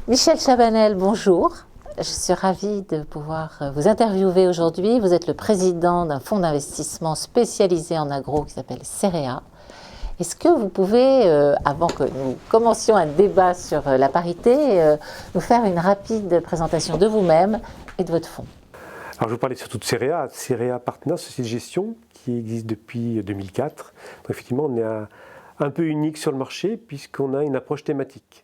Michel Chabanel, bonjour. Je suis ravie de pouvoir vous interviewer aujourd'hui. Vous êtes le président d'un fonds d'investissement spécialisé en agro qui s'appelle CEREA. Est-ce que vous pouvez, avant que nous commencions un débat sur la parité, nous faire une rapide présentation de vous-même et de votre fonds? Alors je vous parlais surtout de CEREA. CEREA Partners, société de gestion qui existe depuis 2004. Donc effectivement, on est un peu unique sur le marché puisqu'on a une approche thématique.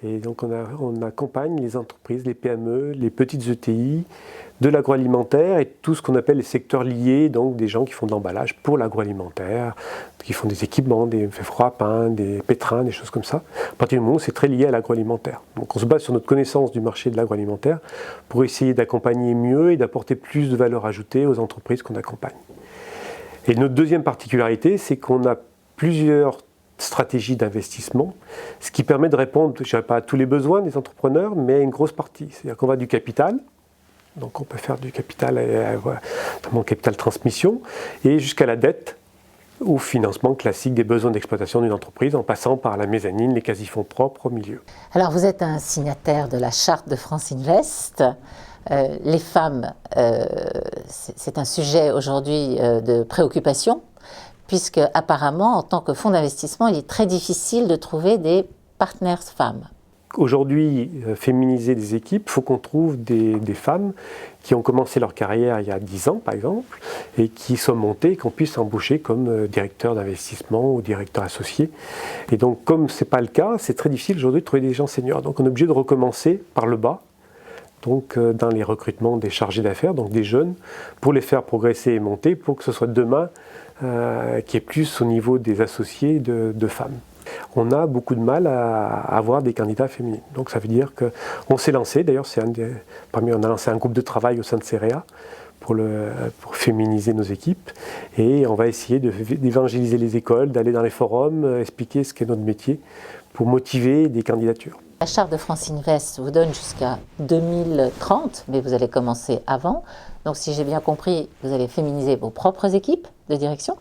Et donc on accompagne les entreprises, les PME, les petites ETI, de l'agroalimentaire et tout ce qu'on appelle les secteurs liés, donc des gens qui font de l'emballage pour l'agroalimentaire, qui font des équipements, des fours à pain, des pétrins, des choses comme ça. À partir du moment où c'est très lié à l'agroalimentaire. Donc on se base sur notre connaissance du marché de l'agroalimentaire pour essayer d'accompagner mieux et d'apporter plus de valeur ajoutée aux entreprises qu'on accompagne. Et notre deuxième particularité, c'est qu'on a plusieurs stratégie d'investissement, ce qui permet de répondre, je ne dirais pas à tous les besoins des entrepreneurs, mais à une grosse partie. C'est-à-dire qu'on va du capital, donc on peut faire du capital, notamment capital transmission, et jusqu'à la dette ou financement classique des besoins d'exploitation d'une entreprise, en passant par la mezzanine, les quasi-fonds propres au milieu. Alors vous êtes un signataire de la charte de France Invest. Les femmes, c'est un sujet aujourd'hui de préoccupation, puisque apparemment, en tant que fonds d'investissement, il est très difficile de trouver des partenaires femmes. Aujourd'hui, féminiser des équipes, il faut qu'on trouve des femmes qui ont commencé leur carrière il y a 10 ans, par exemple, et qui sont montées, qu'on puisse embaucher comme directeur d'investissement ou directeur associé. Et donc, comme ce n'est pas le cas, c'est très difficile aujourd'hui de trouver des gens seniors. Donc, on est obligé de recommencer par le bas, donc dans les recrutements des chargés d'affaires, donc des jeunes, pour les faire progresser et monter, pour que ce soit demain qui est plus au niveau des associés de femmes. On a beaucoup de mal à avoir des candidats féminines. Donc ça veut dire qu'on s'est lancé, d'ailleurs on a lancé un groupe de travail au sein de CEREA pour féminiser nos équipes, et on va essayer d'évangéliser les écoles, d'aller dans les forums, expliquer ce qu'est notre métier pour motiver des candidatures. La charte de France Invest vous donne jusqu'à 2030, mais vous allez commencer avant. Donc si j'ai bien compris, vous allez féminiser vos propres équipes de direction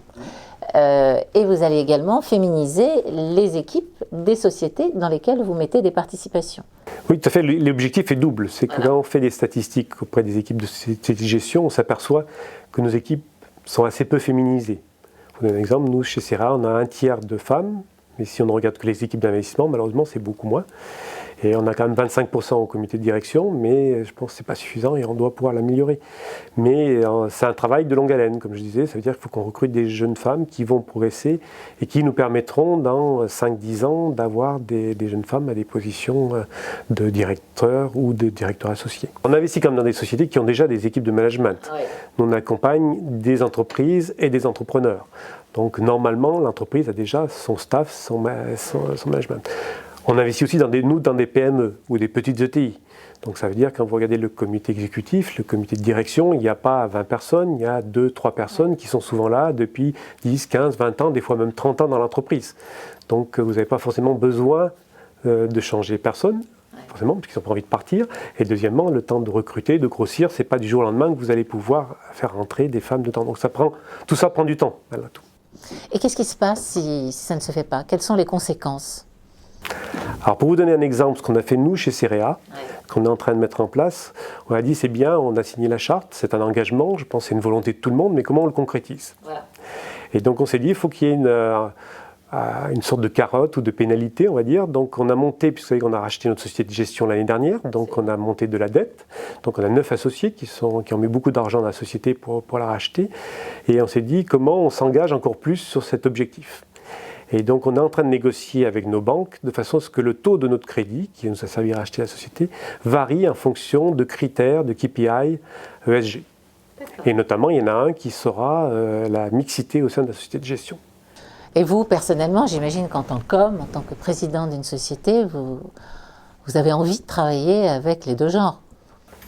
et vous allez également féminiser les équipes des sociétés dans lesquelles vous mettez des participations. Oui, tout à fait. L'objectif est double. C'est que quand on fait des statistiques auprès des équipes de société de gestion, on s'aperçoit que nos équipes sont assez peu féminisées. Pour donner un exemple, nous, chez CEREA, on a un tiers de femmes. Mais si on ne regarde que les équipes d'investissement, malheureusement, c'est beaucoup moins. Et on a quand même 25% au comité de direction, mais je pense que ce n'est pas suffisant et on doit pouvoir l'améliorer. Mais c'est un travail de longue haleine, comme je disais. Ça veut dire qu'il faut qu'on recrute des jeunes femmes qui vont progresser et qui nous permettront, dans 5-10 ans, d'avoir des jeunes femmes à des positions de directeur ou de directeur associé. On investit quand même dans des sociétés qui ont déjà des équipes de management. Ouais. Nous, on accompagne des entreprises et des entrepreneurs. Donc normalement, l'entreprise a déjà son staff, son management. On investit aussi dans des PME ou des petites ETI. Donc ça veut dire quand vous regardez le comité exécutif, le comité de direction, il n'y a pas 20 personnes, il y a 2-3 personnes qui sont souvent là depuis 10, 15, 20 ans, des fois même 30 ans dans l'entreprise. Donc vous n'avez pas forcément besoin de changer personne, forcément, parce qu'ils n'ont pas envie de partir. Et deuxièmement, le temps de recruter, de grossir, ce n'est pas du jour au lendemain que vous allez pouvoir faire rentrer des femmes dedans. Donc tout ça prend du temps. Voilà, tout. Et qu'est-ce qui se passe si ça ne se fait pas? Quelles sont les conséquences? Alors pour vous donner un exemple, ce qu'on a fait nous chez CEREA, qu'on est en train de mettre en place, on a dit c'est bien, on a signé la charte, c'est un engagement, je pense que c'est une volonté de tout le monde, mais comment on le concrétise? Voilà. Et donc on s'est dit il faut qu'il y ait une sorte de carotte ou de pénalité, on va dire. Donc on a monté, puisque vous savez qu'on a racheté notre société de gestion l'année dernière, donc on a monté de la dette. Donc on a 9 associés qui ont mis beaucoup d'argent dans la société pour la racheter. Et on s'est dit comment on s'engage encore plus sur cet objectif. Et donc on est en train de négocier avec nos banques de façon à ce que le taux de notre crédit, qui nous a servi à racheter la société, varie en fonction de critères, de KPI ESG. Et notamment, il y en a un qui sera la mixité au sein de la société de gestion. Et vous, personnellement, j'imagine qu'en tant qu'homme, en tant que président d'une société, vous avez envie de travailler avec les deux genres.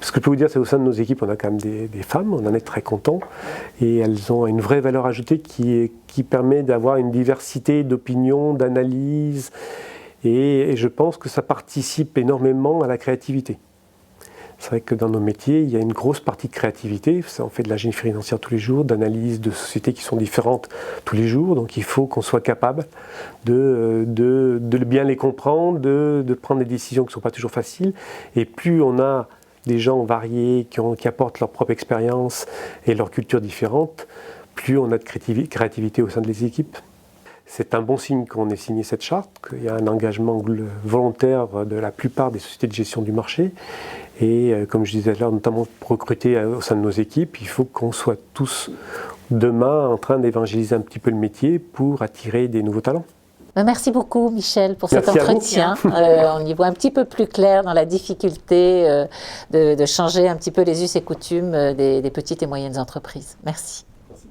Ce que je peux vous dire, c'est qu'au sein de nos équipes, on a quand même des femmes, on en est très contents, et elles ont une vraie valeur ajoutée qui permet d'avoir une diversité d'opinions, d'analyses, et je pense que ça participe énormément à la créativité. C'est vrai que dans nos métiers, il y a une grosse partie de créativité. On fait de l'ingénierie financière tous les jours, d'analyse de sociétés qui sont différentes tous les jours. Donc il faut qu'on soit capable de bien les comprendre, de prendre des décisions qui ne sont pas toujours faciles. Et plus on a des gens variés qui apportent leur propre expérience et leur culture différente, plus on a de créativité au sein des équipes. C'est un bon signe qu'on ait signé cette charte, qu'il y a un engagement volontaire de la plupart des sociétés de gestion du marché. Et comme je disais là, notamment pour recruter au sein de nos équipes, il faut qu'on soit tous demain en train d'évangéliser un petit peu le métier pour attirer des nouveaux talents. Merci beaucoup Michel pour cet Merci à vous. entretien. On y voit un petit peu plus clair dans la difficulté de changer un petit peu les us et coutumes des petites et moyennes entreprises. Merci. Merci.